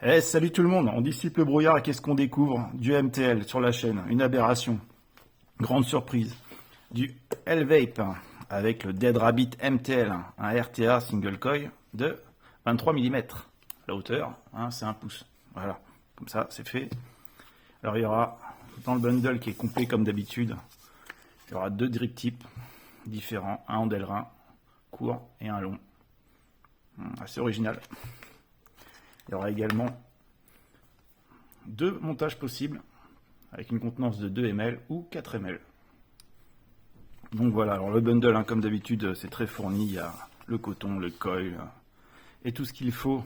Eh, salut tout le monde, on dissipe le brouillard et qu'est-ce qu'on découvre? Du MTL sur la chaîne, une aberration. Grande surprise. Du L-Vape avec le Dead Rabbit MTL, un RTA single coil de 23 mm. La hauteur, c'est 1 pouce. Voilà, comme ça c'est fait. Alors il y aura dans le bundle qui est complet comme d'habitude, il y aura 2 drip tips différents, un en Delrin court et un long. Assez original. Il y aura également 2 montages possibles avec une contenance de 2 ml ou 4 ml. Donc voilà, alors le bundle, comme d'habitude, c'est très fourni. Il y a le coton, le coil et tout ce qu'il faut.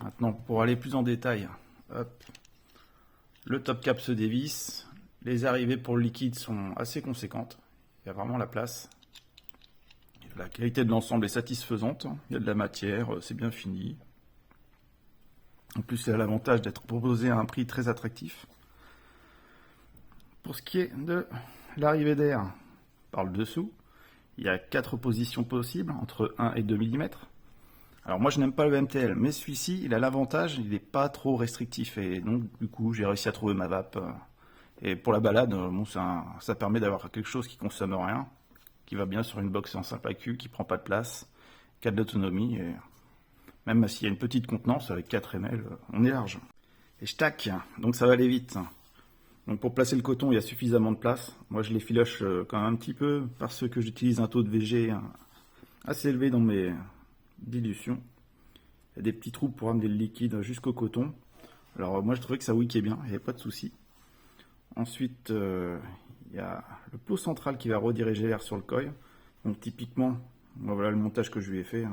Maintenant, pour aller plus en détail, hop, le top cap se dévisse. Les arrivées pour le liquide sont assez conséquentes. Il y a vraiment la place. La qualité de l'ensemble est satisfaisante. Il y a de la matière, c'est bien fini. En plus, il a l'avantage d'être proposé à un prix très attractif. Pour ce qui est de l'arrivée d'air par le dessous, il y a 4 positions possibles, entre 1 et 2 mm. Alors moi je n'aime pas le MTL, mais celui-ci, il a l'avantage, il n'est pas trop restrictif. Et donc du coup, j'ai réussi à trouver ma vape. Et pour la balade, bon, ça permet d'avoir quelque chose qui consomme rien, qui va bien sur une box en simple accu, qui prend pas de place, qui a de l'autonomie. Et même s'il y a une petite contenance avec 4 ml, on est large. Et je tac, donc ça va aller vite. Donc pour placer le coton, il y a suffisamment de place. Moi je les filoche quand même un petit peu parce que j'utilise un taux de VG assez élevé dans mes dilutions. Il y a des petits trous pour amener le liquide jusqu'au coton. Alors moi je trouvais que ça wickait bien, il n'y avait pas de souci. Ensuite il y a le pot central qui va rediriger l'air sur le coil. Donc typiquement, voilà le montage que je lui ai fait.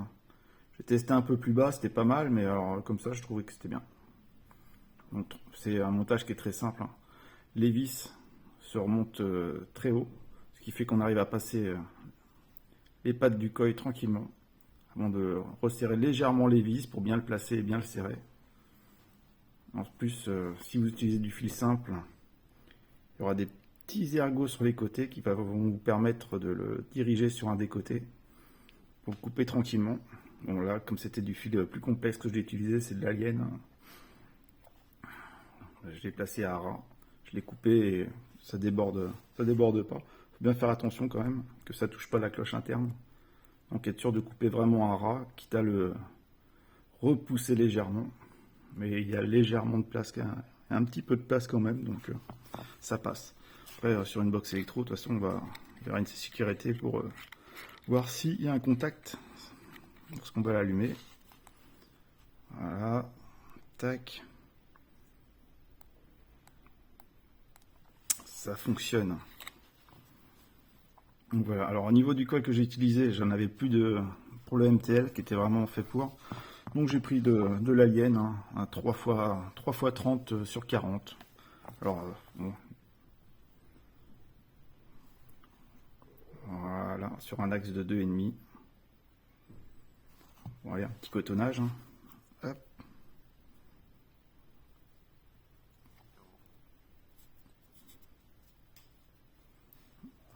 J'ai testé un peu plus bas, c'était pas mal, mais alors comme ça je trouvais que c'était bien. Donc c'est un montage qui est très simple. Les vis se remontent très haut, ce qui fait qu'on arrive à passer les pattes du coil tranquillement, avant de resserrer légèrement les vis pour bien le placer et bien le serrer. En plus, si vous utilisez du fil simple, il y aura des petits ergots sur les côtés qui vont vous permettre de le diriger sur un des côtés pour le couper tranquillement. Bon là, comme c'était du fil plus complexe que je l'ai utilisé, c'est de l'Alien. Je l'ai placé à ras. Je l'ai coupé et ça déborde pas. Faut bien faire attention quand même que ça touche pas la cloche interne. Donc être sûr de couper vraiment à ras, quitte à le repousser légèrement. Mais il y a légèrement de place, un petit peu de place quand même, donc ça passe. Après sur une box électro, de toute façon il y aura une sécurité pour voir s'il y a un contact lorsqu'on va l'allumer. Voilà, tac. Ça fonctionne. Donc voilà. Alors au niveau du coil que j'ai utilisé, j'en avais plus pour le MTL qui était vraiment fait pour. Donc j'ai pris de l'Alien, un 3x30 sur 40. Alors bon. Voilà, sur un axe de 2,5. Bon, allez, un petit cotonnage. Hop.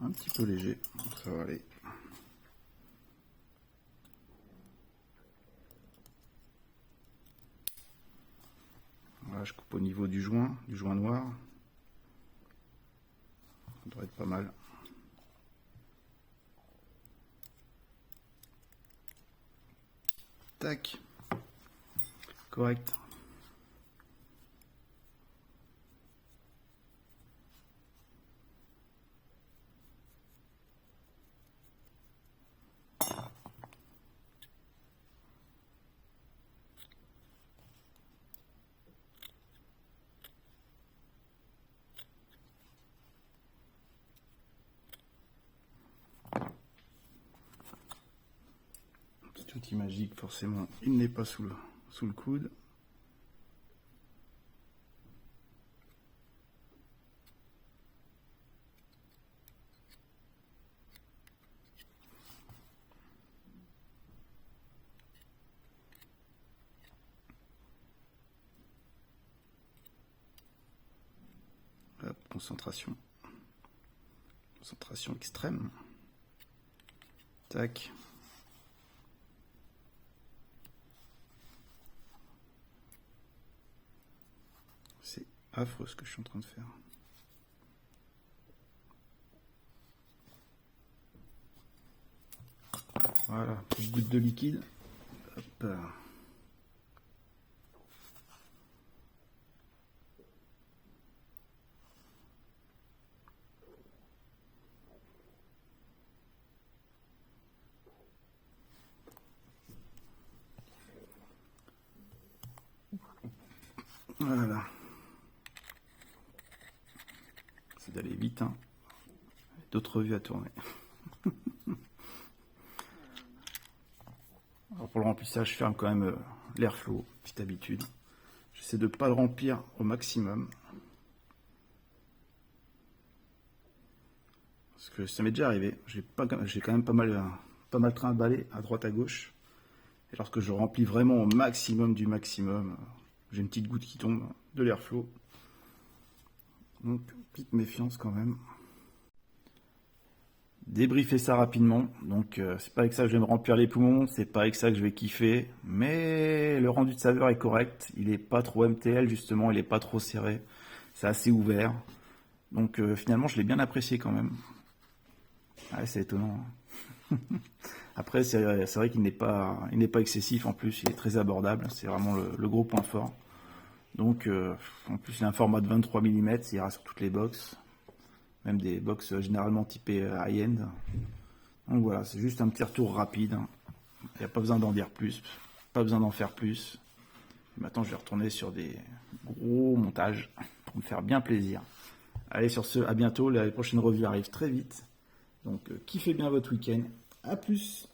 Un petit peu léger, ça va aller. Voilà, je coupe au niveau du joint noir. Ça devrait être pas mal. Tac. Correct. Petit outil magique, forcément, il n'est pas sous le coude. Hop, concentration extrême. Tac. affreux ce que je suis en train de faire. Voilà, petite goutte de liquide. Hop. Voilà. C'est d'aller vite, hein. D'autres vues à tourner. Alors pour le remplissage, je ferme quand même l'airflow, petite habitude. J'essaie de ne pas le remplir au maximum. Parce que ça m'est déjà arrivé. J'ai quand même pas mal trimballé à droite à gauche. Et lorsque je remplis vraiment au maximum du maximum, j'ai une petite goutte qui tombe de l'airflow. Donc, petite méfiance quand même. Débriefer ça rapidement. Donc, c'est pas avec ça que je vais me remplir les poumons, c'est pas avec ça que je vais kiffer. Mais le rendu de saveur est correct. Il est pas trop MTL, justement, il est pas trop serré. C'est assez ouvert. Donc, finalement, je l'ai bien apprécié quand même. Ouais, c'est étonnant. Après, c'est vrai qu'il n'est pas excessif en plus, il est très abordable, c'est vraiment le gros point fort. Donc, en plus, il a un format de 23 mm, il ira sur toutes les box, même des box généralement typées high-end. Donc voilà, c'est juste un petit retour rapide. Il n'y a pas besoin d'en dire plus, pas besoin d'en faire plus. Maintenant, je vais retourner sur des gros montages pour me faire bien plaisir. Allez, sur ce, à bientôt, les prochaines revues arrivent très vite. Donc, kiffez bien votre week-end. À plus!